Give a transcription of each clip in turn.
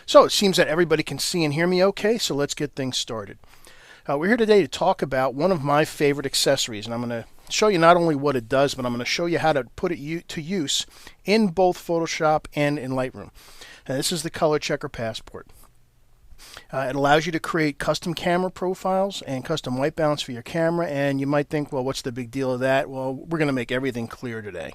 So it seems that everybody can see and hear me okay, so let's get things started. We're here today to talk about one of my favorite accessories, and I'm going to show you not only what it does, but I'm going to show you how to put it to use in both Photoshop and in Lightroom. And this is the ColorChecker Passport. It allows you to create custom camera profiles and custom white balance for your camera, and you might think, well, what's the big deal of that? Well, we're going to make everything clear today.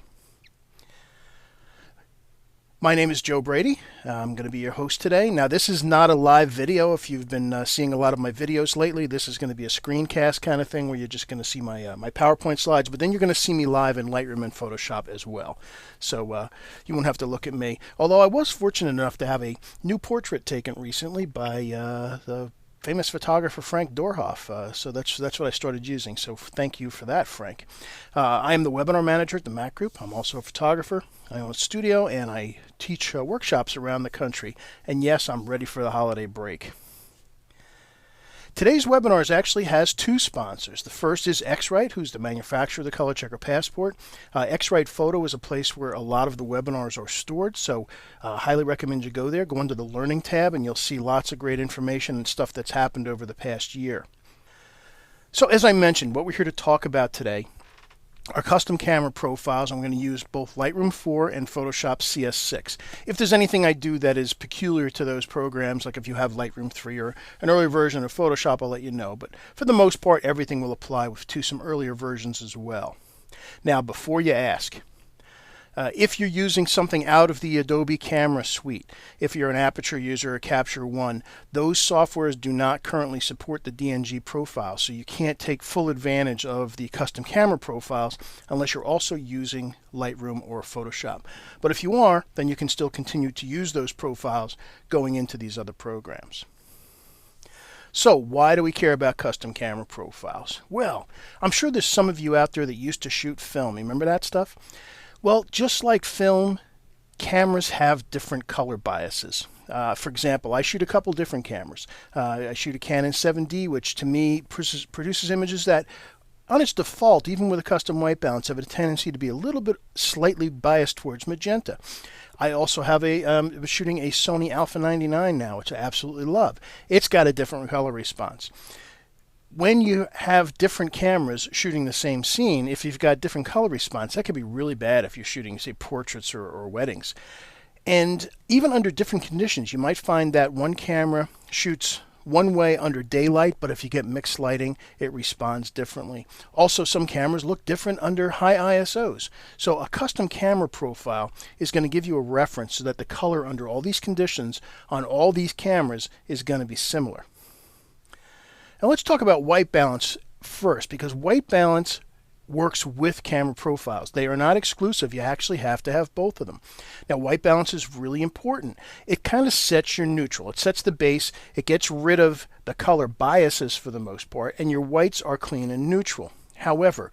My name is Joe Brady. I'm going to be your host today. Now, this is not a live video. If you've been seeing a lot of my videos lately, this is going to be a screencast kind of thing where you're just going to see my my PowerPoint slides, but then you're going to see me live in Lightroom and Photoshop as well. So you won't have to look at me. Although I was fortunate enough to have a new portrait taken recently by the famous photographer Frank Dorhoff. So that's what I started using. So thank you for that, Frank. I am the webinar manager at the Mac Group. I'm also a photographer. I own a studio and I teach workshops around the country. And yes, I'm ready for the holiday break. Today's webinar actually has two sponsors. The first is X-Rite, who's the manufacturer of the ColorChecker Passport. X-Rite Photo is a place where a lot of the webinars are stored, so highly recommend you go there. Go into the Learning tab and you'll see lots of great information and stuff that's happened over the past year. So as I mentioned, what we're here to talk about today are custom camera profiles. I'm going to use both Lightroom 4 and Photoshop CS6. If there's anything I do that is peculiar to those programs, like if you have Lightroom 3 or an earlier version of Photoshop, I'll let you know. But for the most part, everything will apply to some earlier versions as well. Now, before you ask, if you're using something out of the Adobe camera suite, if you're an Aperture user or Capture One, those softwares do not currently support the DNG profile, so you can't take full advantage of the custom camera profiles unless you're also using Lightroom or Photoshop. But if you are, then you can still continue to use those profiles going into these other programs. So why do we care about custom camera profiles? Well, I'm sure there's some of you out there that used to shoot film. Remember that stuff? Well, just like film, cameras have different color biases. For example, I shoot a couple different cameras. I shoot a Canon 7D, which to me produces images that, on its default, even with a custom white balance, have a tendency to be a little bit slightly biased towards magenta. I also have shooting a Sony Alpha 99 now, which I absolutely love. It's got a different color response. When you have different cameras shooting the same scene, if you've got different color response, that could be really bad if you're shooting, say, portraits or weddings. And even under different conditions, you might find that one camera shoots one way under daylight, but if you get mixed lighting, it responds differently. Also, some cameras look different under high ISOs. So a custom camera profile is going to give you a reference so that the color under all these conditions on all these cameras is going to be similar. Now let's talk about white balance first, because white balance works with camera profiles. They are not exclusive. You actually have to have both of them. Now, white balance is really important. It kind of sets your neutral. It sets the base. It gets rid of the color biases for the most part, and your whites are clean and neutral. However,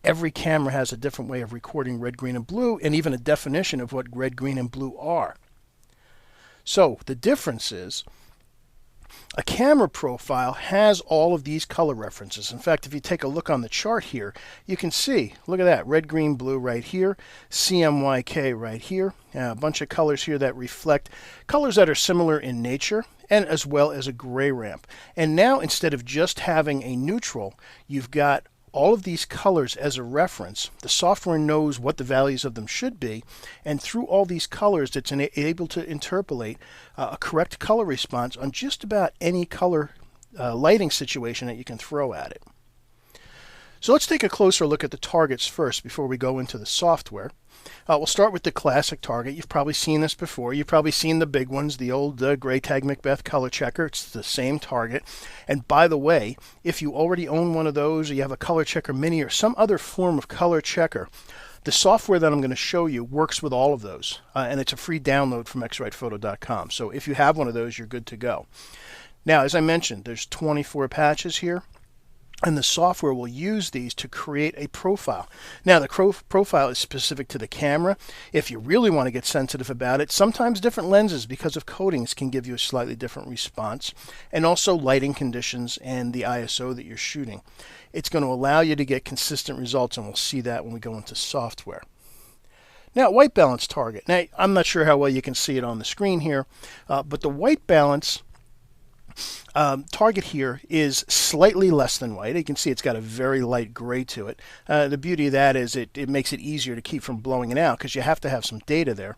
every camera has a different way of recording red, green, and blue, and even a definition of what red, green, and blue are. So the difference is, a camera profile has all of these color references. In fact, if you take a look on the chart here, you can see, look at that, red, green, blue right here, CMYK right here, a bunch of colors here that reflect colors that are similar in nature, and as well as a gray ramp. And now, instead of just having a neutral, you've got all of these colors as a reference. The software knows what the values of them should be, and through all these colors, it's able to interpolate a correct color response on just about any color lighting situation that you can throw at it. So let's take a closer look at the targets first before we go into the software. We'll start with the classic target. You've probably seen this before. You've probably seen the big ones, the old Gray Tag Macbeth ColorChecker. It's the same target. And by the way, if you already own one of those, or you have a ColorChecker Mini or some other form of ColorChecker, the software that I'm going to show you works with all of those. And it's a free download from xritephoto.com. So if you have one of those, you're good to go. Now, as I mentioned, there's 24 patches here. And the software will use these to create a profile. Now, the profile is specific to the camera. If you really want to get sensitive about it, sometimes different lenses, because of coatings, can give you a slightly different response. And also lighting conditions and the ISO that you're shooting. It's going to allow you to get consistent results, and we'll see that when we go into software. Now, white balance target. Now, I'm not sure how well you can see it on the screen here, but the white balance target here is slightly less than white. You can see it's got a very light gray to it. The beauty of that is it makes it easier to keep from blowing it out because you have to have some data there.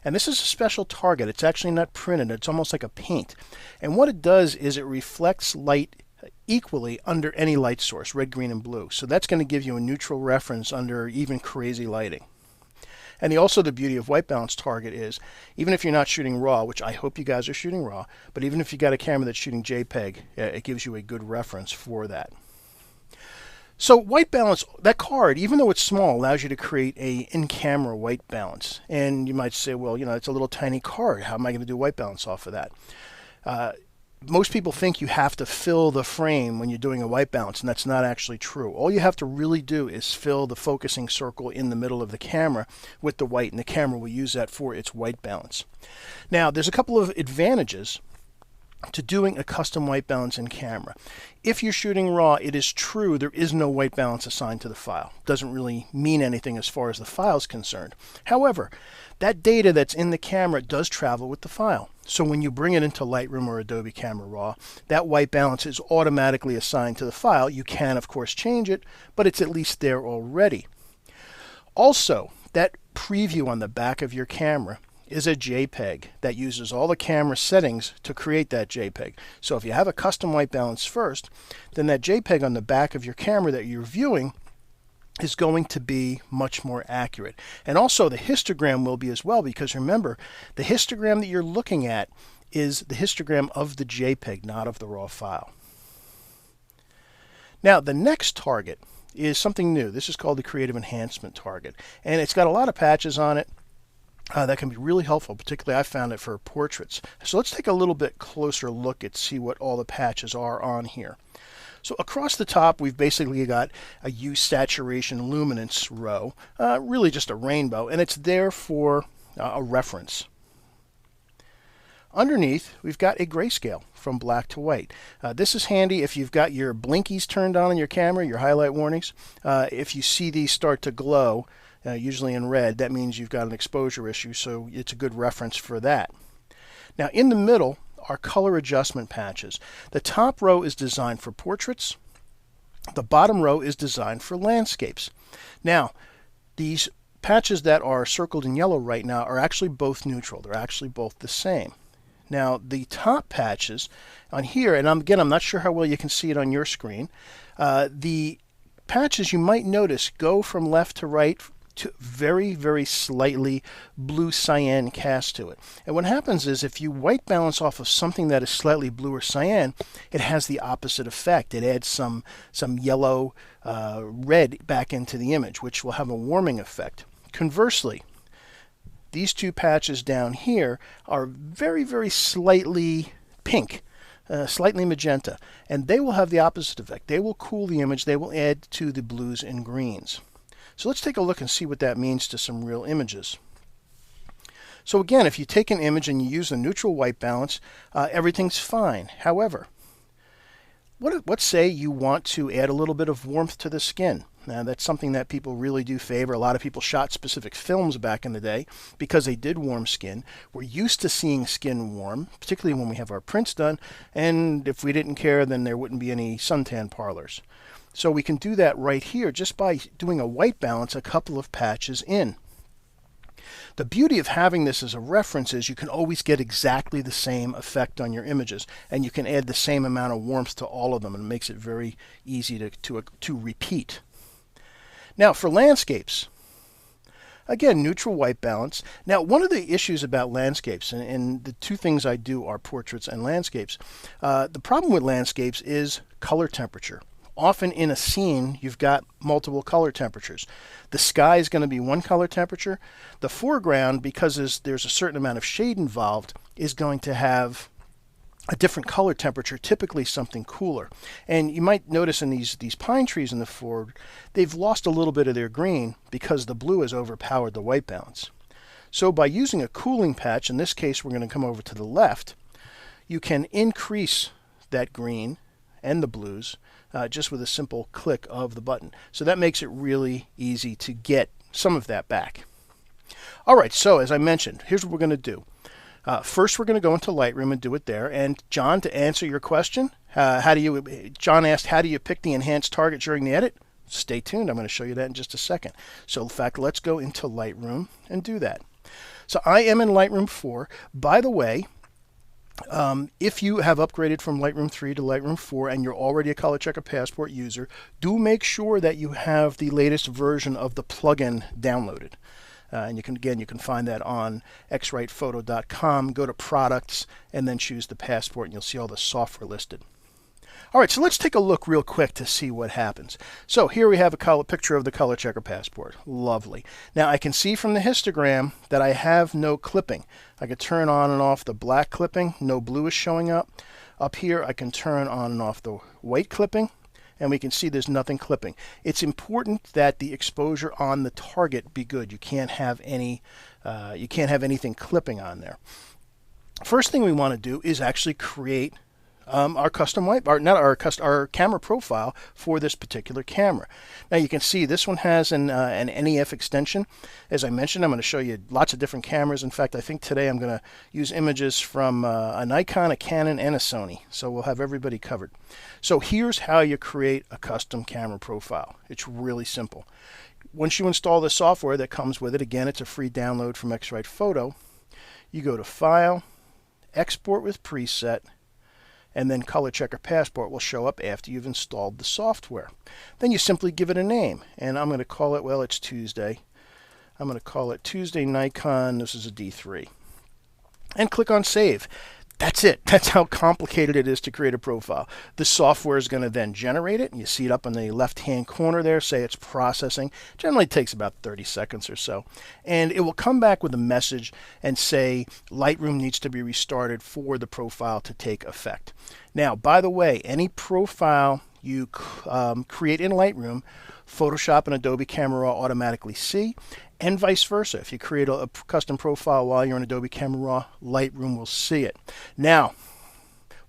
And this is a special target. It's actually not printed. It's almost like a paint. And what it does is it reflects light equally under any light source, red, green, and blue. So that's going to give you a neutral reference under even crazy lighting. And also the beauty of white balance target is, even if you're not shooting RAW, which I hope you guys are shooting RAW, but even if you got a camera that's shooting JPEG, it gives you a good reference for that. So white balance, that card, even though it's small, allows you to create a in-camera white balance. And you might say, well, it's a little tiny card. How am I going to do white balance off of that? Most people think you have to fill the frame when you're doing a white balance, and that's not actually true. All you have to really do is fill the focusing circle in the middle of the camera with the white, and the camera will use that for its white balance. Now, there's a couple of advantages to doing a custom white balance in camera. If you're shooting RAW, it is true there is no white balance assigned to the file. Doesn't really mean anything as far as the file is concerned. However, that data that's in the camera does travel with the file. So when you bring it into Lightroom or Adobe Camera Raw, that white balance is automatically assigned to the file. You can, of course, change it, but it's at least there already. Also, that preview on the back of your camera is a JPEG that uses all the camera settings to create that JPEG. So if you have a custom white balance first, then that JPEG on the back of your camera that you're viewing is going to be much more accurate. And also the histogram will be as well, because remember, the histogram that you're looking at is the histogram of the JPEG, not of the RAW file. Now, the next target is something new. This is called the Creative Enhancement target, and it's got a lot of patches on it. That can be really helpful. Particularly, I found it for portraits. So let's take a little bit closer look at see what all the patches are on here. So across the top, we've basically got a use saturation luminance row, really just a rainbow, and it's there for a reference. Underneath, we've got a grayscale from black to white. This is handy if you've got your blinkies turned on in your camera, your highlight warnings. If you see these start to glow, usually in red, that means you've got an exposure issue, so it's a good reference for that. Now in the middle are color adjustment patches. The top row is designed for portraits. The bottom row is designed for landscapes. Now, these patches that are circled in yellow right now are actually both neutral. They're actually both the same. Now, the top patches on here, and again, I'm not sure how well you can see it on your screen, the patches you might notice go from left to right to very, very slightly blue cyan cast to it. And what happens is if you white balance off of something that is slightly blue or cyan, it has the opposite effect. It adds some yellow red back into the image, which will have a warming effect. Conversely, these two patches down here are very, very slightly pink, slightly magenta, and they will have the opposite effect. They will cool the image. They will add to the blues and greens. So let's take a look and see what that means to some real images. So again, if you take an image and you use a neutral white balance, everything's fine. However, let's say you want to add a little bit of warmth to the skin. Now, that's something that people really do favor. A lot of people shot specific films back in the day because they did warm skin. We're used to seeing skin warm, particularly when we have our prints done. And if we didn't care, then there wouldn't be any suntan parlors. So we can do that right here just by doing a white balance a couple of patches in. The beauty of having this as a reference is you can always get exactly the same effect on your images, and you can add the same amount of warmth to all of them, and it makes it very easy to repeat. Now for landscapes, again, neutral white balance. Now one of the issues about landscapes, and the two things I do are portraits and landscapes, the problem with landscapes is color temperature. Often in a scene, you've got multiple color temperatures. The sky is going to be one color temperature. The foreground, because there's a certain amount of shade involved, is going to have a different color temperature, typically something cooler. And you might notice in these pine trees in the foreground, they've lost a little bit of their green because the blue has overpowered the white balance. So by using a cooling patch, in this case we're going to come over to the left, you can increase that green and the blues just with a simple click of the button. So that makes it really easy to get some of that back. All right, so as I mentioned, here's what we're going to do. First, we're going to go into Lightroom and do it there. And John, to answer your question, John asked, how do you pick the enhanced target during the edit? Stay tuned. I'm going to show you that in just a second. So in fact, let's go into Lightroom and do that. So I am in Lightroom 4. By the way, if you have upgraded from Lightroom 3 to Lightroom 4 and you're already a ColorChecker Passport user, do make sure that you have the latest version of the plugin downloaded. And you can find that on xritephoto.com. Go to products and then choose the Passport and you'll see all the software listed. All right, so let's take a look real quick to see what happens. So here we have a picture of the ColorChecker Passport. Lovely. Now I can see from the histogram that I have no clipping. I can turn on and off the black clipping. No blue is showing up. Up here I can turn on and off the white clipping, and we can see there's nothing clipping. It's important that the exposure on the target be good. You can't have anything clipping on there. First thing we want to do is actually create our our camera profile for this particular camera. Now you can see this one has an NEF extension. As I mentioned, I'm going to show you lots of different cameras. In fact, I think today I'm going to use images from a Nikon, a Canon, and a Sony. So we'll have everybody covered. So here's how you create a custom camera profile. It's really simple. Once you install the software that comes with it, again, it's a free download from X-Rite Photo. You go to File, Export with Preset, and then ColorChecker Passport will show up after you've installed the software. Then you simply give it a name, and I'm going to call it, well, it's Tuesday. I'm going to call it Tuesday Nikon. This is a D3. And click on Save. That's it. That's how complicated it is to create a profile. The software is going to then generate it, and you see it up in the left-hand corner there, say it's processing. Generally takes about 30 seconds or so. And it will come back with a message and say Lightroom needs to be restarted for the profile to take effect. Now, by the way, any profile you create in Lightroom, Photoshop and Adobe Camera Raw automatically see, and vice versa. If you create a custom profile while you're in Adobe Camera Raw, Lightroom will see it. Now,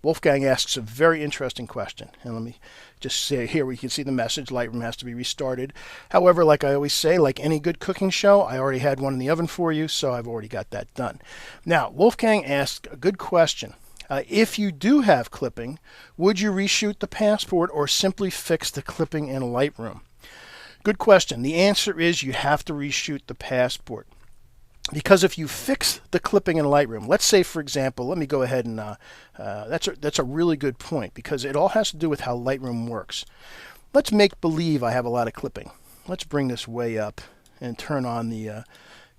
Wolfgang asks a very interesting question, and let me just say here we can see the message, Lightroom has to be restarted. However, like I always say, like any good cooking show, I already had one in the oven for you, so I've already got that done. Now, Wolfgang asked a good question. If you do have clipping, would you reshoot the Passport or simply fix the clipping in Lightroom? Good question. The answer is you have to reshoot the Passport. Because if you fix the clipping in Lightroom, let's say, for example, let me go ahead and, that's a really good point, because it all has to do with how Lightroom works. Let's make believe I have a lot of clipping. Let's bring this way up and turn on the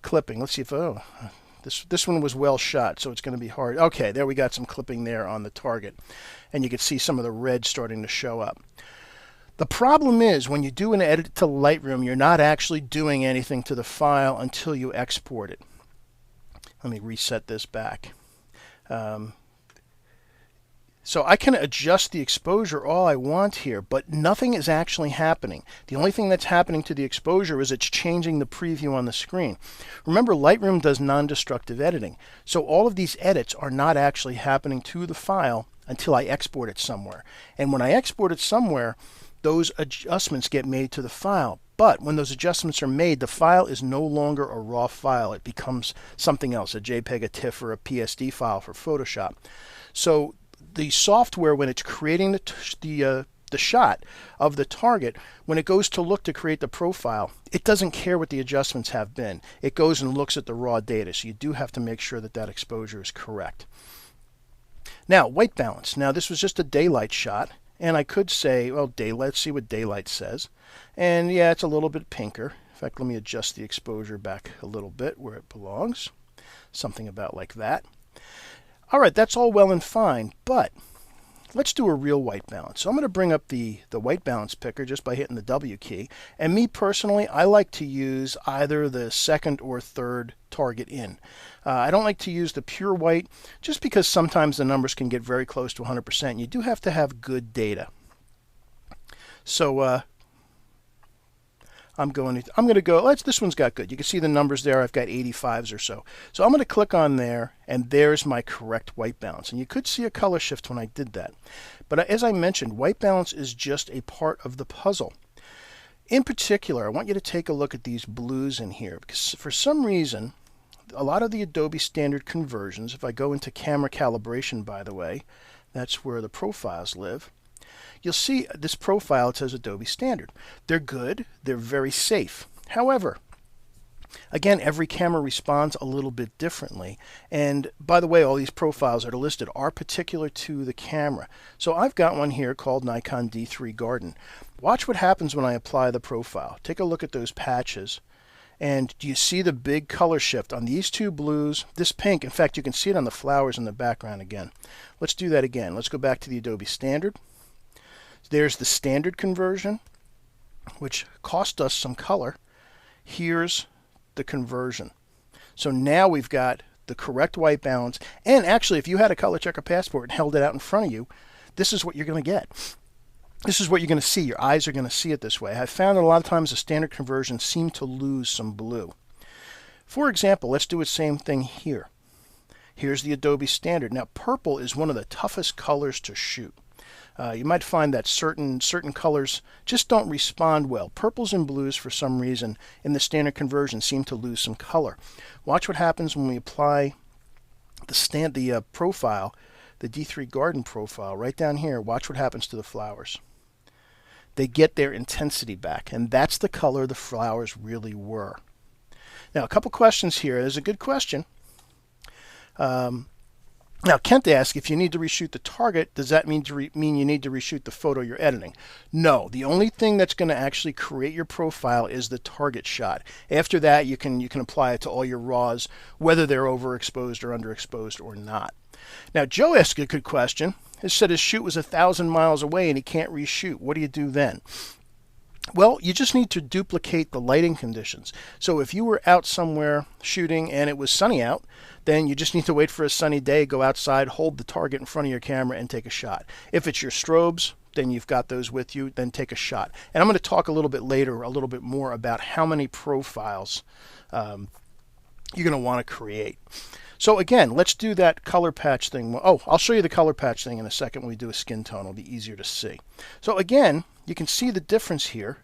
clipping. Let's see if, oh, this one was well shot, so it's going to be hard. Okay, there we got some clipping there on the target, and you can see some of the red starting to show up. The problem is when you do an edit to Lightroom, you're not actually doing anything to the file until you export it. Let me reset this back. So I can adjust the exposure all I want here, but nothing is actually happening. The only thing that's happening to the exposure is it's changing the preview on the screen. Remember, Lightroom does non-destructive editing, so all of these edits are not actually happening to the file until I export it somewhere. And when I export it somewhere, those adjustments get made to the file. But when those adjustments are made, the file is no longer a raw file. It becomes something else, a JPEG, a TIFF, or a PSD file for Photoshop. So the software, when it's creating the shot of the target, when it goes to look to create the profile, it doesn't care what the adjustments have been. It goes and looks at the raw data. So you do have to make sure that that exposure is correct. Now, white balance. Now, this was just a daylight shot. And I could say, well, daylight, let's see what daylight says. And yeah, it's a little bit pinker. In fact, let me adjust the exposure back a little bit where it belongs. Something about like that. All right, that's all well and fine, but let's do a real white balance. So I'm going to bring up the white balance picker just by hitting the W key. And me personally, I like to use either the second or third target in. I don't like to use the pure white just because sometimes the numbers can get very close to 100%. You do have to have good data. So I'm going to go, this one's got good. You can see the numbers there. I've got 85s or so. So I'm going to click on there, and there's my correct white balance. And you could see a color shift when I did that. But as I mentioned, white balance is just a part of the puzzle. In particular, I want you to take a look at these blues in here, because for some reason, a lot of the Adobe standard conversions, if I go into camera calibration, by the way, that's where the profiles live, you'll see this profile, it says Adobe Standard. They're good, they're very safe. However, again, every camera responds a little bit differently. And by the way, all these profiles that are listed are particular to the camera. So I've got one here called Nikon D3 Garden. Watch what happens when I apply the profile. Take a look at those patches. And do you see the big color shift on these two blues? This pink, in fact, you can see it on the flowers in the background again. Let's do that again. Let's go back to the Adobe Standard. There's the standard conversion, which cost us some color. Here's the conversion. So now we've got the correct white balance. And actually, if you had a ColorChecker Passport and held it out in front of you, this is what you're going to get. This is what you're going to see. Your eyes are going to see it this way. I've found that a lot of times the standard conversions seem to lose some blue. For example, let's do the same thing here. Here's the Adobe Standard. Now, purple is one of the toughest colors to shoot. You might find that certain colors just don't respond well. Purples and blues, for some reason, in the standard conversion seem to lose some color. Watch what happens when we apply the profile, the D3 Garden profile, right down here. Watch what happens to the flowers. They get their intensity back, and that's the color the flowers really were. Now, a couple questions here. There's a good question. Now, Kent asked, if you need to reshoot the target, does that mean you need to reshoot the photo you're editing? No, the only thing that's going to actually create your profile is the target shot. After that, you can apply it to all your RAWs, whether they're overexposed or underexposed or not. Now, Joe asked a good question. He said his shoot was 1,000 miles away and he can't reshoot. What do you do then? Well, you just need to duplicate the lighting conditions. So if you were out somewhere shooting and it was sunny out, then you just need to wait for a sunny day, go outside, hold the target in front of your camera and take a shot. If it's your strobes, then you've got those with you, then take a shot. And I'm going to talk a little bit later, a little bit more about how many profiles you're going to want to create. So again, let's do that color patch thing. Oh, I'll show you the color patch thing in a second when we do a skin tone. It'll be easier to see. So again, you can see the difference here.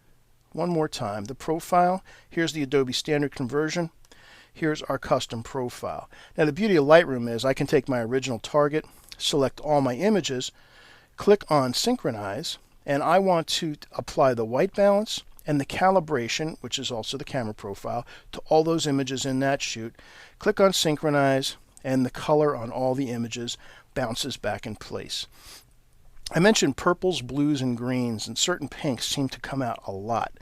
One more time, the profile. Here's the Adobe Standard conversion. Here's our custom profile. Now the beauty of Lightroom is I can take my original target, select all my images, click on Synchronize, and I want to apply the white balance and the calibration, which is also the camera profile, to all those images in that shoot. Click on Synchronize, and the color on all the images bounces back in place. I mentioned purples, blues, and greens, and certain pinks seem to come out a lot.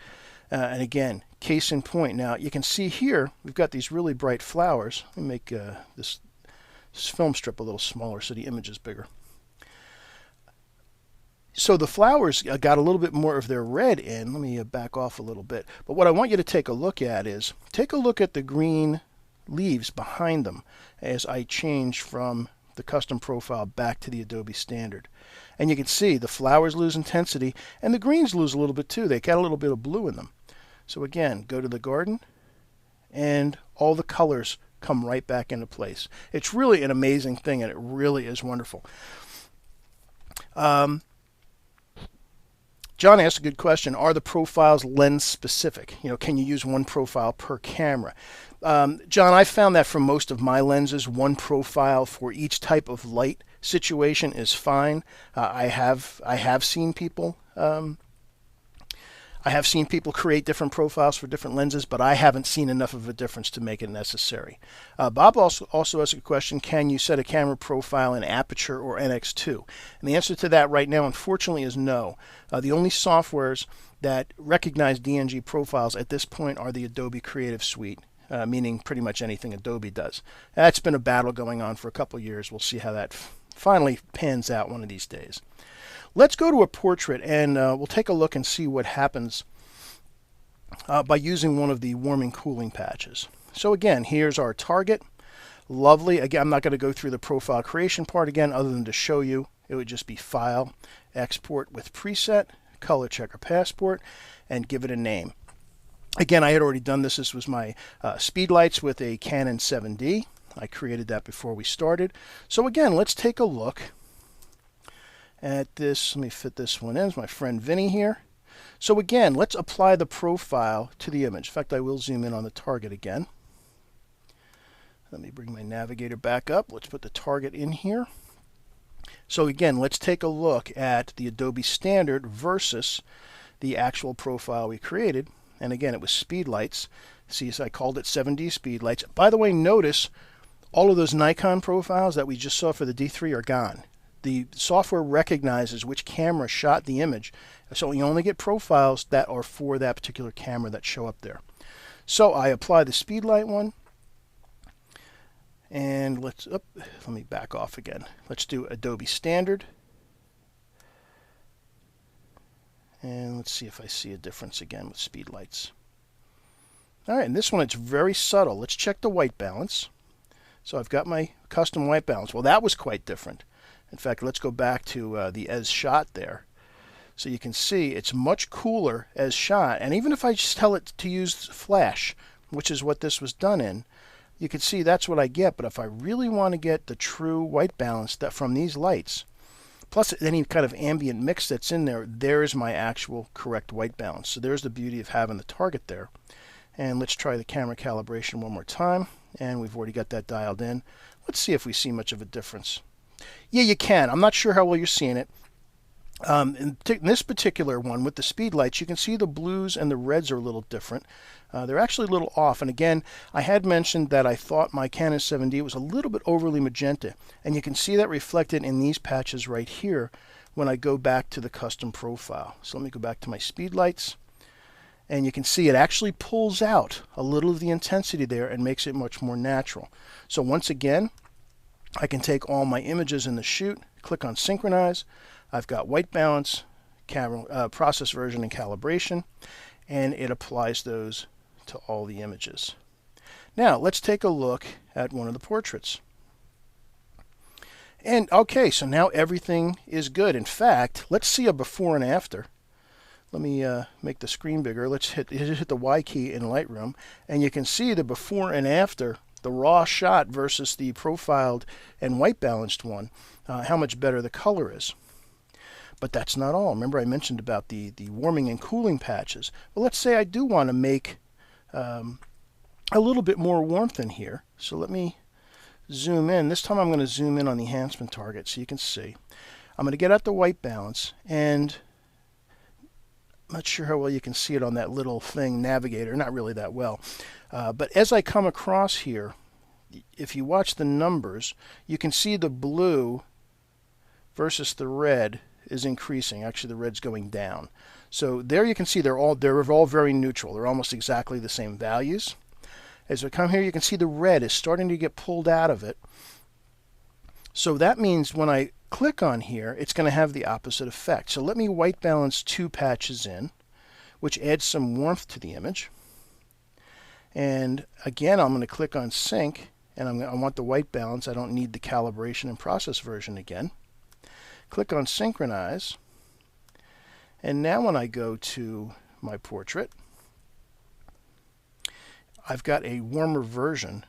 And again, case in point. Now, you can see here, we've got these really bright flowers. Let me make this film strip a little smaller so the image is bigger. So the flowers got a little bit more of their red in. Let me back off a little bit. But what I want you to take a look at is, take a look at the green leaves behind them as I change from the custom profile back to the Adobe Standard. And you can see the flowers lose intensity and the greens lose a little bit too. They got a little bit of blue in them. So again, go to the garden and all the colors come right back into place. It's really an amazing thing and it really is wonderful. John asked a good question. Are the profiles lens specific? You know, can you use one profile per camera? John, I found that for most of my lenses, one profile for each type of light situation is fine. I have seen people create different profiles for different lenses, but I haven't seen enough of a difference to make it necessary. Bob also asked a question, can you set a camera profile in Aperture or NX2? And the answer to that right now, unfortunately, is no. The only softwares that recognize DNG profiles at this point are the Adobe Creative Suite, meaning pretty much anything Adobe does. That's been a battle going on for a couple years. We'll see how that finally pans out one of these days. Let's go to a portrait and we'll take a look and see what happens by using one of the warming cooling patches. So again, here's our target. Lovely. Again, I'm not going to go through the profile creation part again other than to show you. It would just be File, Export with Preset, ColorChecker Passport, and give it a name. Again, I had already done this. This was my speed lights with a Canon 7D. I created that before we started. So again, let's take a look at this. Let me fit this one in. It's my friend Vinny here. So again, let's apply the profile to the image. In fact, I will zoom in on the target again. Let me bring my navigator back up. Let's put the target in here. So again, let's take a look at the Adobe standard versus the actual profile we created. And again, it was speedlights. See, so I called it 7D speedlights. By the way, notice all of those Nikon profiles that we just saw for the D3 are gone. The software recognizes which camera shot the image, so you only get profiles that are for that particular camera that show up there. So I apply the speedlight one, and let me back off again. Let's do Adobe Standard, and let's see if I see a difference again with speedlights. All right, and this one, it's very subtle. Let's check the white balance. So I've got my custom white balance. Well, that was quite different. In fact, let's go back to the as shot there. So you can see it's much cooler as shot. And even if I just tell it to use flash, which is what this was done in, you can see that's what I get. But if I really want to get the true white balance that from these lights, plus any kind of ambient mix that's in there, there's my actual correct white balance. So there's the beauty of having the target there. And let's try the camera calibration one more time. And we've already got that dialed in. Let's see if we see much of a difference. Yeah, you can. I'm not sure how well you're seeing it. In this particular one with the speed lights, you can see the blues and the reds are a little different. They're actually a little off. And again, I had mentioned that I thought my Canon 7D was a little bit overly magenta. And you can see that reflected in these patches right here when I go back to the custom profile. So let me go back to my speed lights. And you can see it actually pulls out a little of the intensity there and makes it much more natural. So once again, I can take all my images in the shoot, click on Synchronize. I've got white balance, camera, process version, and calibration, and it applies those to all the images. Now, let's take a look at one of the portraits. And okay, so now everything is good. In fact, let's see a before and after. Let me make the screen bigger. Let's hit the Y key in Lightroom, and you can see the before and after, the raw shot versus the profiled and white balanced one, how much better the color is. But that's not all. Remember I mentioned about the warming and cooling patches. Well, let's say I do want to make a little bit more warmth in here. So let me zoom in. This time I'm going to zoom in on the enhancement target so you can see. I'm going to get out the white balance, and I'm not sure how well you can see it on that little thing, navigator, not really that well. But as I come across here, if you watch the numbers, you can see the blue versus the red is increasing. Actually, the red's going down. So there you can see they're all very neutral. They're almost exactly the same values. As we come here, you can see the red is starting to get pulled out of it. So that means when I click on here, it's going to have the opposite effect. So let me white balance 2 patches in, which adds some warmth to the image. And again, I'm going to click on Sync, and I want the white balance. I don't need the calibration and process version again. Click on Synchronize. And now when I go to my portrait, I've got a warmer version.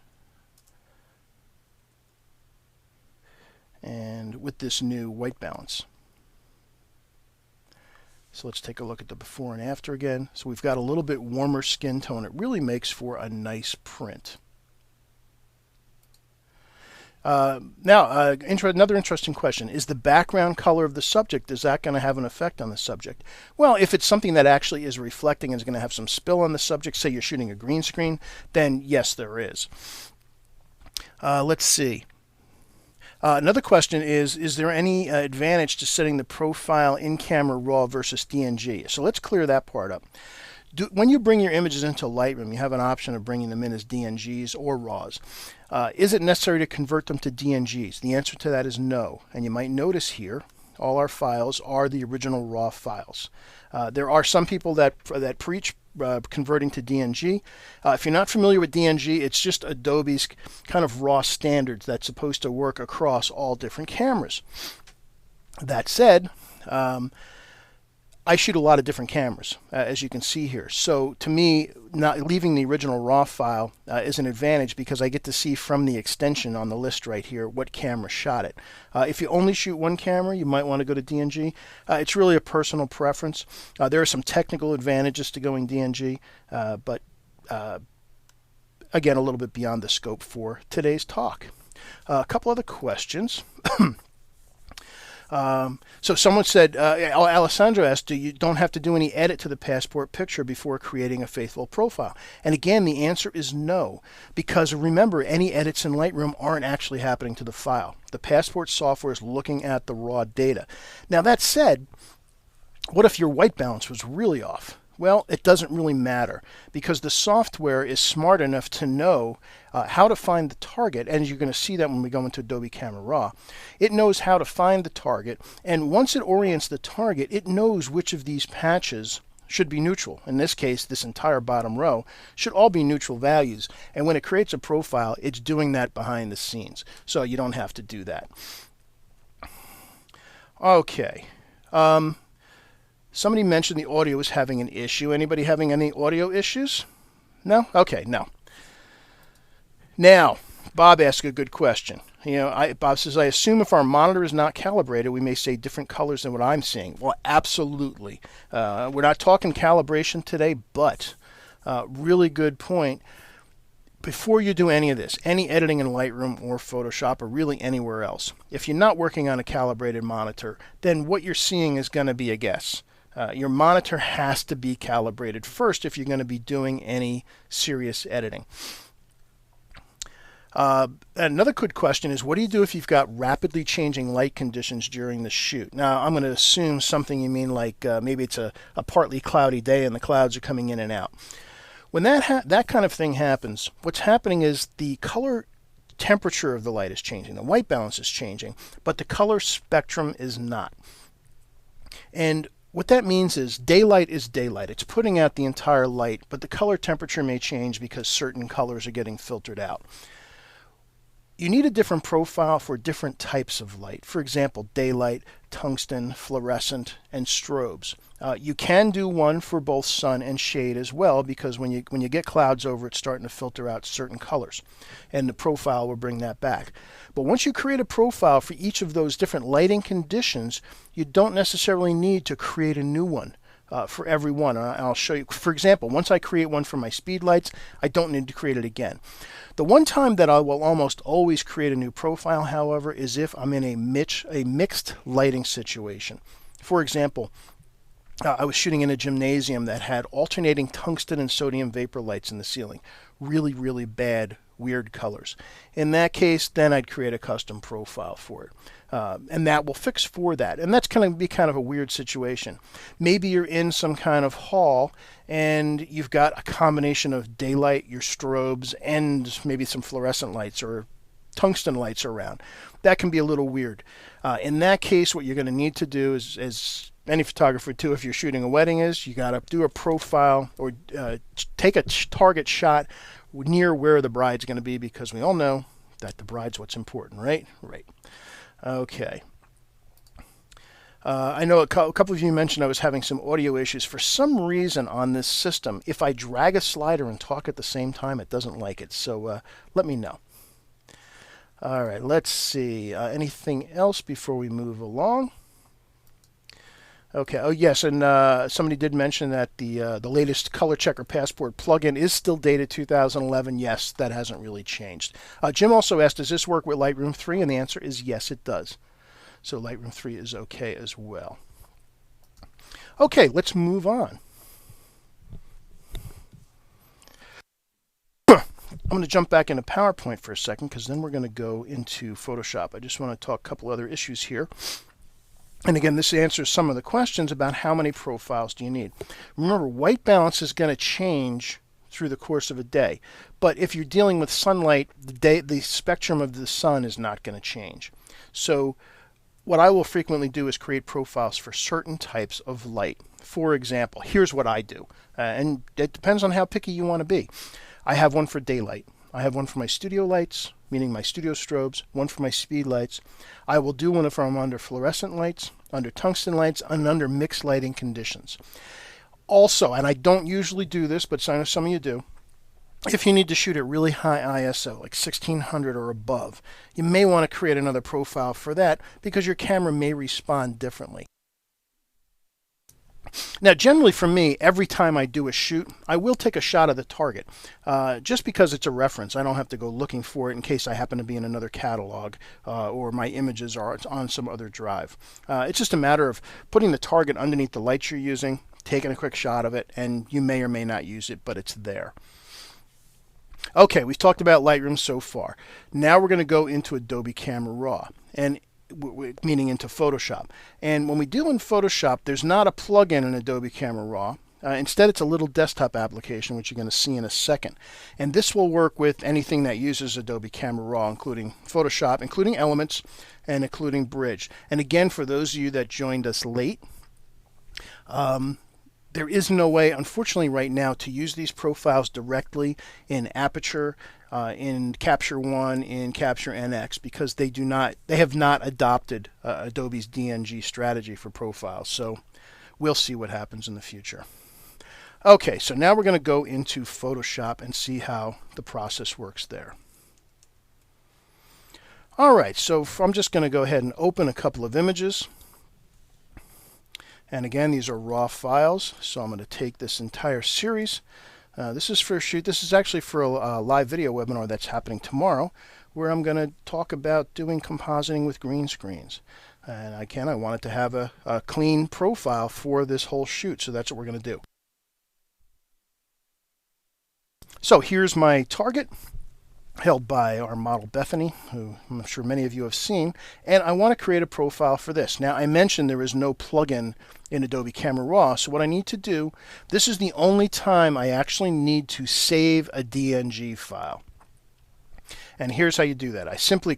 And with this new white balance. So let's take a look at the before and after again. So we've got a little bit warmer skin tone. It really makes for a nice print. Another interesting question. Is the background color of the subject, is that going to have an effect on the subject? Well, if it's something that actually is reflecting and is going to have some spill on the subject, say you're shooting a green screen, then yes, there is. Let's see. Another question is there any advantage to setting the profile in camera raw versus DNG? So let's clear that part up. When you bring your images into Lightroom, you have an option of bringing them in as DNGs or RAWs. Is it necessary to convert them to DNGs? The answer to that is no. And you might notice here, all our files are the original RAW files. There are some people that preach converting to DNG. If you're not familiar with DNG, it's just Adobe's kind of raw standards that's supposed to work across all different cameras. That said, I shoot a lot of different cameras, as you can see here. So to me, not leaving the original RAW file is an advantage because I get to see from the extension on the list right here what camera shot it. If you only shoot one camera, you might want to go to DNG. It's really a personal preference. There are some technical advantages to going DNG, but again, a little bit beyond the scope for today's talk. A couple other questions. So someone said, Alessandro asked, you don't have to do any edit to the passport picture before creating a faithful profile? And again, the answer is no, because remember, any edits in Lightroom aren't actually happening to the file. The passport software is looking at the raw data. Now that said, what if your white balance was really off? Well, it doesn't really matter because the software is smart enough to know how to find the target, and you're going to see that when we go into Adobe Camera Raw. It knows how to find the target, and once it orients the target, it knows which of these patches should be neutral. In this case, this entire bottom row should all be neutral values, and when it creates a profile, it's doing that behind the scenes, so you don't have to do that. Okay. Somebody mentioned the audio is having an issue. Anybody having any audio issues? No? Okay, no. Now, Bob asked a good question. Bob says, I assume if our monitor is not calibrated, we may see different colors than what I'm seeing. Well, absolutely. We're not talking calibration today, but really good point. Before you do any of this, any editing in Lightroom or Photoshop or really anywhere else, if you're not working on a calibrated monitor, then what you're seeing is going to be a guess. Your monitor has to be calibrated first if you're going to be doing any serious editing. Another good question is, what do you do if you've got rapidly changing light conditions during the shoot? Now, I'm going to assume something you mean like maybe it's a partly cloudy day and the clouds are coming in and out. When that kind of thing happens, what's happening is the color temperature of the light is changing. The white balance is changing, but the color spectrum is not. And what that means is daylight is daylight. It's putting out the entire light, but the color temperature may change because certain colors are getting filtered out. You need a different profile for different types of light. For example, daylight, tungsten, fluorescent, and strobes. You can do one for both sun and shade as well, because when you get clouds over, it's starting to filter out certain colors, and the profile will bring that back. But once you create a profile for each of those different lighting conditions, you don't necessarily need to create a new one for every one. I'll show you. For example, once I create one for my speed lights, I don't need to create it again. The one time that I will almost always create a new profile, however, is if I'm in a mixed lighting situation. For example, I was shooting in a gymnasium that had alternating tungsten and sodium vapor lights in the ceiling. Really, really bad, weird colors. In that case, then I'd create a custom profile for it. And that will fix for that. And that's going to be kind of a weird situation. Maybe you're in some kind of hall and you've got a combination of daylight, your strobes, and maybe some fluorescent lights or tungsten lights around. That can be a little weird. In that case, what you're going to need to do is, as any photographer too, if you're shooting a wedding, is you got to do a profile or take a target shot near where the bride's going to be, because we all know that the bride's what's important, right? Right. Okay. I know a couple of you mentioned I was having some audio issues. For some reason on this system, if I drag a slider and talk at the same time, it doesn't like it. So let me know. All right, let's see. Anything else before we move along? Okay. Oh, yes, and somebody did mention that the latest ColorChecker Passport plugin is still dated 2011. Yes, that hasn't really changed. Jim also asked, does this work with Lightroom 3? And the answer is yes, it does. So Lightroom 3 is okay as well. Okay, let's move on. I'm going to jump back into PowerPoint for a second, because then we're going to go into Photoshop. I just want to talk a couple other issues here. And again, this answers some of the questions about how many profiles do you need. Remember, white balance is going to change through the course of a day. But if you're dealing with sunlight, the spectrum of the sun is not going to change. So what I will frequently do is create profiles for certain types of light. For example, here's what I do. And it depends on how picky you want to be. I have one for daylight. I have one for my studio lights, meaning my studio strobes, one for my speed lights. I will do one if I'm under fluorescent lights, under tungsten lights, and under mixed lighting conditions. Also, and I don't usually do this, but I know some of you do, if you need to shoot at really high ISO, like 1600 or above, you may want to create another profile for that because your camera may respond differently. Now, generally for me, every time I do a shoot, I will take a shot of the target, just because it's a reference. I don't have to go looking for it in case I happen to be in another catalog or my images are on some other drive. It's just a matter of putting the target underneath the lights you're using, taking a quick shot of it, and you may or may not use it, but it's there. Okay, we've talked about Lightroom so far. Now we're going to go into Adobe Camera Raw, and meaning into Photoshop. And when we deal in Photoshop, there's not a plugin in Adobe Camera Raw. Instead, it's a little desktop application, which you're going to see in a second. And this will work with anything that uses Adobe Camera Raw, including Photoshop, including Elements, and including Bridge. And again, for those of you that joined us late, there is no way, unfortunately, right now to use these profiles directly in Aperture, in Capture One, in Capture NX, because they have not adopted Adobe's DNG strategy for profiles. So we'll see what happens in the future. Okay, so now we're going to go into Photoshop and see how the process works there. All right, so I'm just going to go ahead and open a couple of images. And again, these are raw files, so I'm going to take this entire series. This is for a shoot. This is actually for a live video webinar that's happening tomorrow, where I'm going to talk about doing compositing with green screens. And again, I wanted to have a clean profile for this whole shoot, so that's what we're going to do. So here's my target, held by our model Bethany, who I'm sure many of you have seen, and I want to create a profile for this. Now, I mentioned there is no plugin in Adobe Camera Raw, so what I need to do, this is the only time I actually need to save a DNG file. And here's how you do that. I simply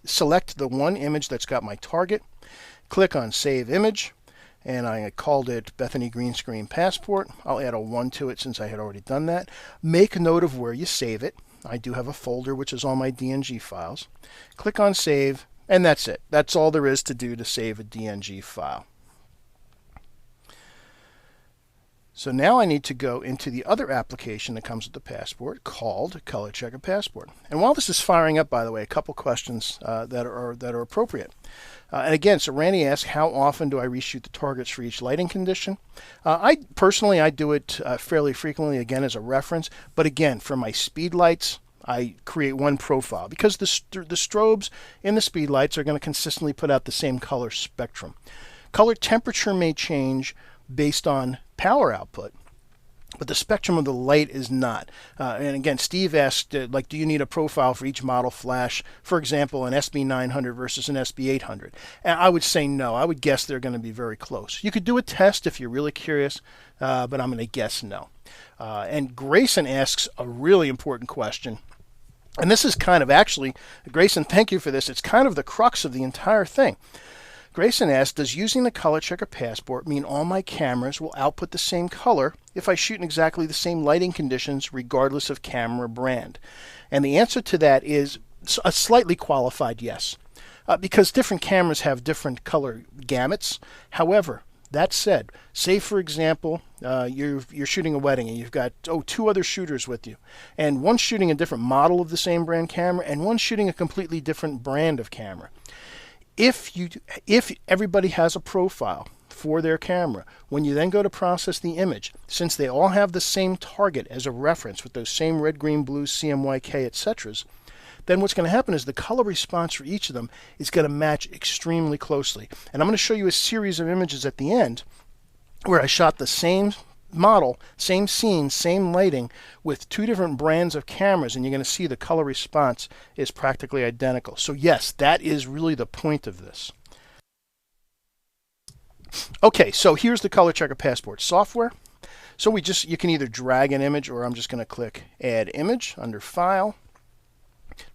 select the one image that's got my target, click on Save Image, and I called it Bethany Green Screen Passport. I'll add a 1 to it since I had already done that. Make a note of where you save it. I do have a folder which is all my DNG files. Click on Save, and that's it. That's all there is to do to save a DNG file. So now I need to go into the other application that comes with the Passport called ColorChecker Passport. And while this is firing up, by the way, a couple questions that are appropriate. And again, so Randy asked, how often do I reshoot the targets for each lighting condition? I do it fairly frequently, again, as a reference. But again, for my speed lights, I create one profile because the strobes in the speed lights are going to consistently put out the same color spectrum. Color temperature may change based on power output, but the spectrum of the light is not. And again, Steve asked, do you need a profile for each model flash, for example, an SB900 versus an SB800? And I would say no. I would guess they're going to be very close. You could do a test if you're really curious, but I'm going to guess no. And Grayson asks a really important question. And this is kind of actually, Grayson, thank you for this. It's kind of the crux of the entire thing. Grayson asked, does using the ColorChecker Passport mean all my cameras will output the same color if I shoot in exactly the same lighting conditions regardless of camera brand? And the answer to that is a slightly qualified yes, because different cameras have different color gamuts. However, that said, say for example, you're shooting a wedding and you've got 2 other shooters with you, and one's shooting a different model of the same brand camera and one's shooting a completely different brand of camera. If everybody has a profile for their camera, when you then go to process the image, since they all have the same target as a reference with those same red, green, blue, CMYK, etc., then what's going to happen is the color response for each of them is going to match extremely closely. And I'm going to show you a series of images at the end where I shot the same model, same scene, same lighting with 2 different brands of cameras, and you're going to see the color response is practically identical. So yes, that is really the point of this. Okay, so here's the ColorChecker Passport software. So you can either drag an image, or I'm just going to click Add Image under File.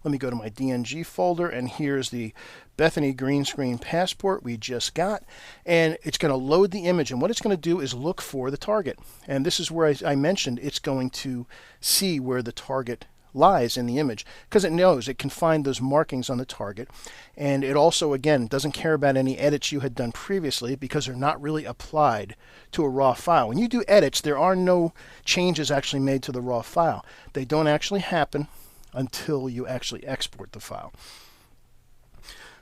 Let me go to my DNG folder, and here's the Bethany Green Screen Passport we just got, and it's going to load the image, and what it's going to do is look for the target. And this is where I mentioned it's going to see where the target lies in the image, because it knows it can find those markings on the target. And it also, again, doesn't care about any edits you had done previously because they're not really applied to a raw file. When you do edits, there are no changes actually made to the raw file. They don't actually happen until you actually export the file.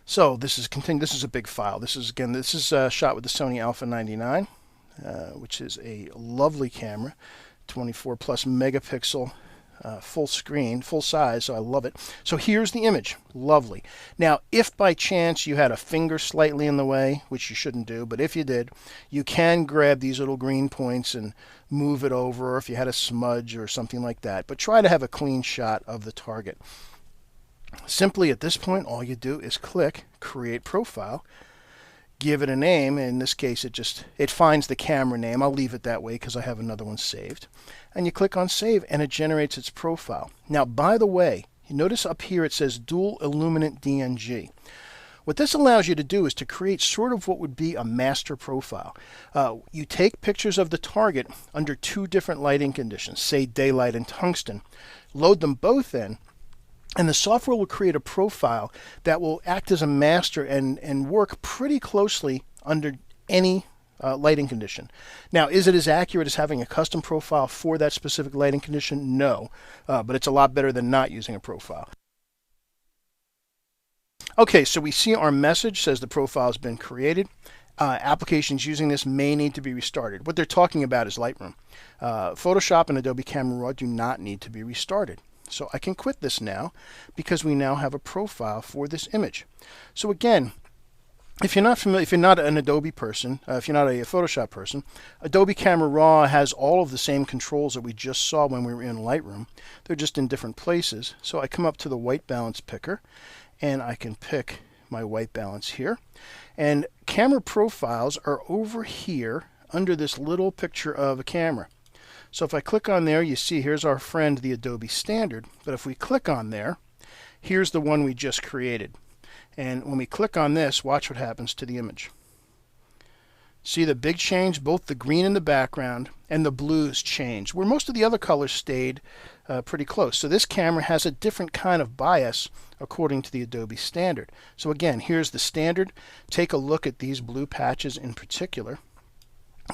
So this is a big file. This is shot with the Sony Alpha 99, which is a lovely camera, 24 plus megapixel, full screen, full size, so I love it. So here's the image. Lovely. Now, if by chance you had a finger slightly in the way, which you shouldn't do, but if you did, you can grab these little green points and move it over, or if you had a smudge or something like that. But try to have a clean shot of the target. Simply at this point, all you do is click Create Profile, give it a name. In this case, it finds the camera name. I'll leave it that way because I have another one saved. And you click on Save, and it generates its profile. Now, by the way, you notice up here it says Dual Illuminant DNG. What this allows you to do is to create sort of what would be a master profile. You take pictures of the target under two different lighting conditions, say daylight and tungsten, load them both in, and the software will create a profile that will act as a master and work pretty closely under any lighting condition. Now, is it as accurate as having a custom profile for that specific lighting condition? No, but it's a lot better than not using a profile. Okay, so we see our message says the profile has been created. Applications using this may need to be restarted. What they're talking about is Lightroom. Photoshop and Adobe Camera Raw do not need to be restarted. So I can quit this now because we now have a profile for this image. So again, if you're not familiar, if you're not an Adobe person, if you're not a Photoshop person, Adobe Camera Raw has all of the same controls that we just saw when we were in Lightroom. They're just in different places. So I come up to the white balance picker and I can pick my white balance here. And camera profiles are over here under this little picture of a camera. So if I click on there, you see here's our friend, the Adobe Standard. But if we click on there, here's the one we just created. And when we click on this, watch what happens to the image. See the big change? Both the green in the background and the blues changed, where most of the other colors stayed pretty close. So this camera has a different kind of bias according to the Adobe Standard. So again, here's the standard. Take a look at these blue patches in particular.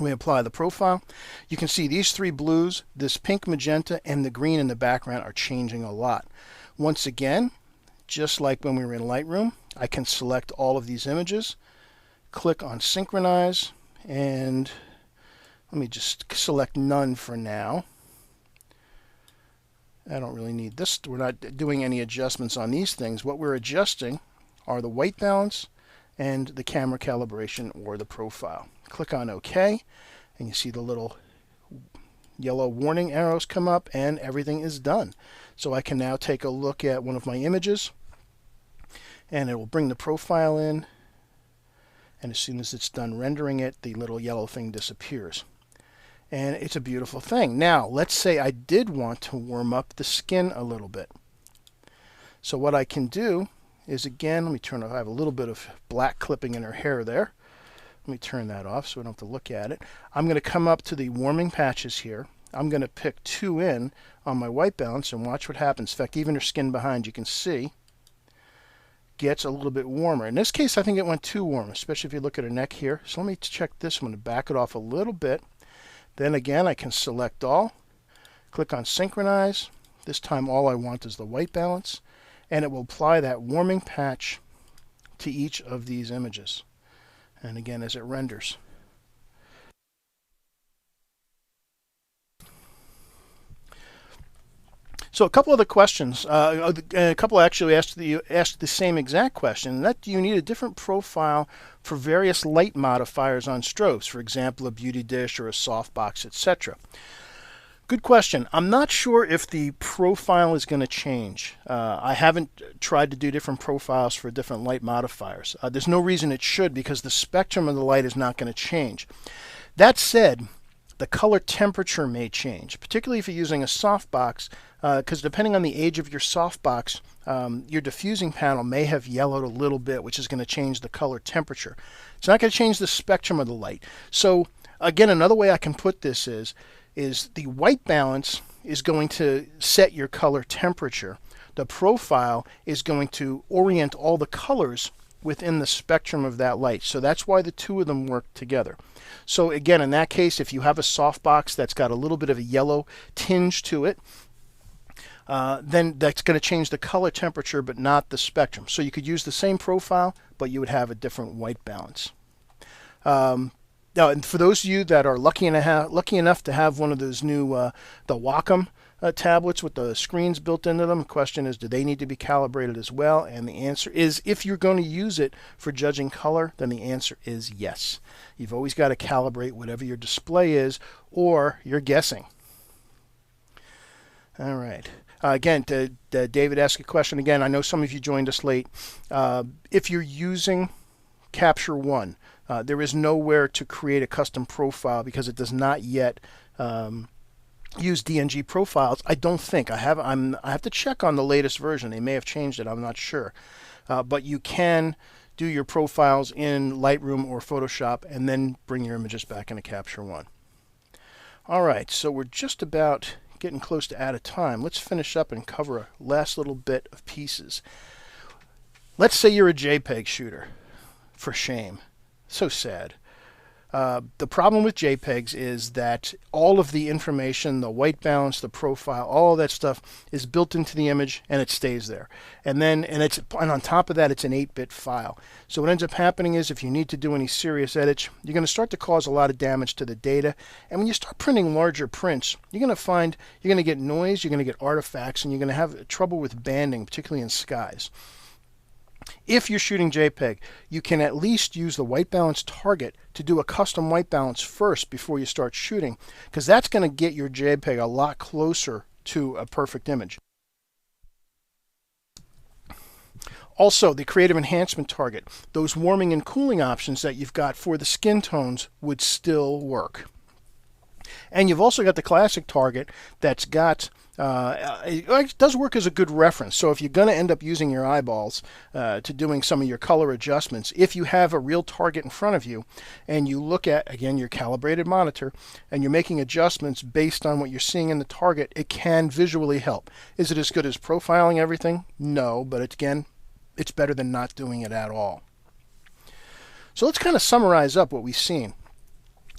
We apply the profile. You can see these three blues, this pink, magenta, and the green in the background are changing a lot. Once again, just like when we were in Lightroom, I can select all of these images, click on Synchronize, and let me just select none for now. I don't really need this. We're not doing any adjustments on these things. What we're adjusting are the white balance and the camera calibration or the profile. Click on OK, and you see the little yellow warning arrows come up, and everything is done. So I can now take a look at one of my images, and it will bring the profile in, and as soon as it's done rendering it, the little yellow thing disappears. And it's a beautiful thing. Now, let's say I did want to warm up the skin a little bit. So what I can do is, again, let me turn off. I have a little bit of black clipping in her hair there. Let me turn that off so we don't have to look at it. I'm going to come up to the warming patches here. I'm going to pick 2 in on my white balance and watch what happens. In fact, even her skin behind, you can see, gets a little bit warmer. In this case, I think it went too warm, especially if you look at her neck here. So let me check this. I'm going to back it off a little bit. Then again, I can select all, click on Synchronize. This time all I want is the white balance, and it will apply that warming patch to each of these images. And again, as it renders. So a couple other questions. A couple actually asked the same exact question. And that, do you need a different profile for various light modifiers on strobes? For example, a beauty dish or a softbox, etc. Good question. I'm not sure if the profile is going to change. I haven't tried to do different profiles for different light modifiers. There's no reason it should, because the spectrum of the light is not going to change. That said, the color temperature may change, particularly if you're using a softbox, because depending on the age of your softbox, your diffusing panel may have yellowed a little bit, which is going to change the color temperature. It's not going to change the spectrum of the light. So again, another way I can put this is, is the white balance is going to set your color temperature. The profile is going to orient all the colors within the spectrum of that light. So that's why the two of them work together. So again, in that case, if you have a softbox that's got a little bit of a yellow tinge to it, then that's going to change the color temperature but not the spectrum. So you could use the same profile, but you would have a different white balance. Now, and for those of you that are lucky enough to have one of those new the Wacom tablets with the screens built into them, the question is, do they need to be calibrated as well? And the answer is, if you're going to use it for judging color, then the answer is yes. You've always got to calibrate whatever your display is, or you're guessing. All right. Again, David asked a question again. I know some of you joined us late. If you're using Capture One, there is nowhere to create a custom profile because it does not yet use DNG profiles. I don't think. I have to check on the latest version. They may have changed it. I'm not sure. But you can do your profiles in Lightroom or Photoshop and then bring your images back into Capture One. All right, so we're just about getting close to out of time. Let's finish up and cover a last little bit of pieces. Let's say you're a JPEG shooter. For shame. So sad. The problem with JPEGs is that all of the information, the white balance, the profile, all of that stuff is built into the image and it stays there. And on top of that, it's an 8-bit file. So what ends up happening is if you need to do any serious edits, you're going to start to cause a lot of damage to the data. And when you start printing larger prints, you're going to find you're going to get noise, you're going to get artifacts, and you're going to have trouble with banding, particularly in skies. If you're shooting JPEG, you can at least use the white balance target to do a custom white balance first before you start shooting, because that's going to get your JPEG a lot closer to a perfect image. Also, the creative enhancement target, those warming and cooling options that you've got for the skin tones would still work. And you've also got the classic target that's got it does work as a good reference. So if you're going to end up using your eyeballs to doing some of your color adjustments, if you have a real target in front of you and you look at, again, your calibrated monitor and you're making adjustments based on what you're seeing in the target, it can visually help. Is it as good as profiling everything? No, but again, it's better than not doing it at all. So let's kind of summarize up what we've seen.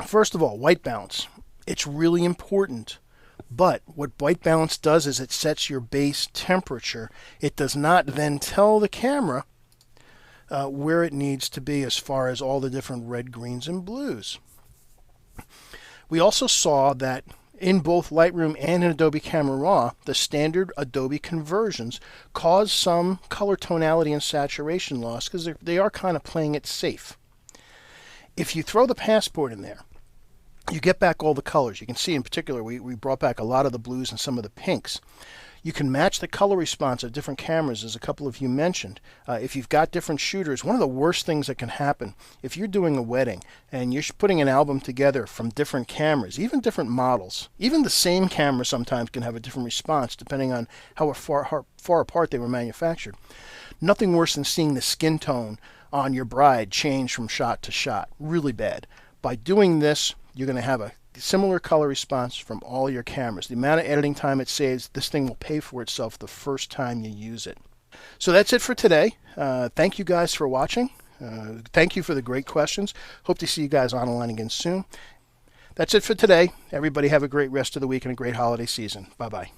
First of all, white balance. It's really important. But what white balance does is it sets your base temperature. It does not then tell the camera where it needs to be as far as all the different red, greens, and blues. We also saw that in both Lightroom and in Adobe Camera Raw, the standard Adobe conversions cause some color tonality and saturation loss because they are kind of playing it safe. If you throw the Passport in there, you get back all the colors. You can see in particular we brought back a lot of the blues and some of the pinks. You can match the color response of different cameras, as a couple of you mentioned. If you've got different shooters, one of the worst things that can happen, if you're doing a wedding and you're putting an album together from different cameras, even different models, even the same camera sometimes can have a different response depending on how far apart they were manufactured. Nothing worse than seeing the skin tone on your bride change from shot to shot. Really bad. By doing this, you're going to have a similar color response from all your cameras. The amount of editing time it saves, this thing will pay for itself the first time you use it. So that's it for today. Thank you guys for watching. Thank you for the great questions. Hope to see you guys online again soon. That's it for today. Everybody have a great rest of the week and a great holiday season. Bye-bye.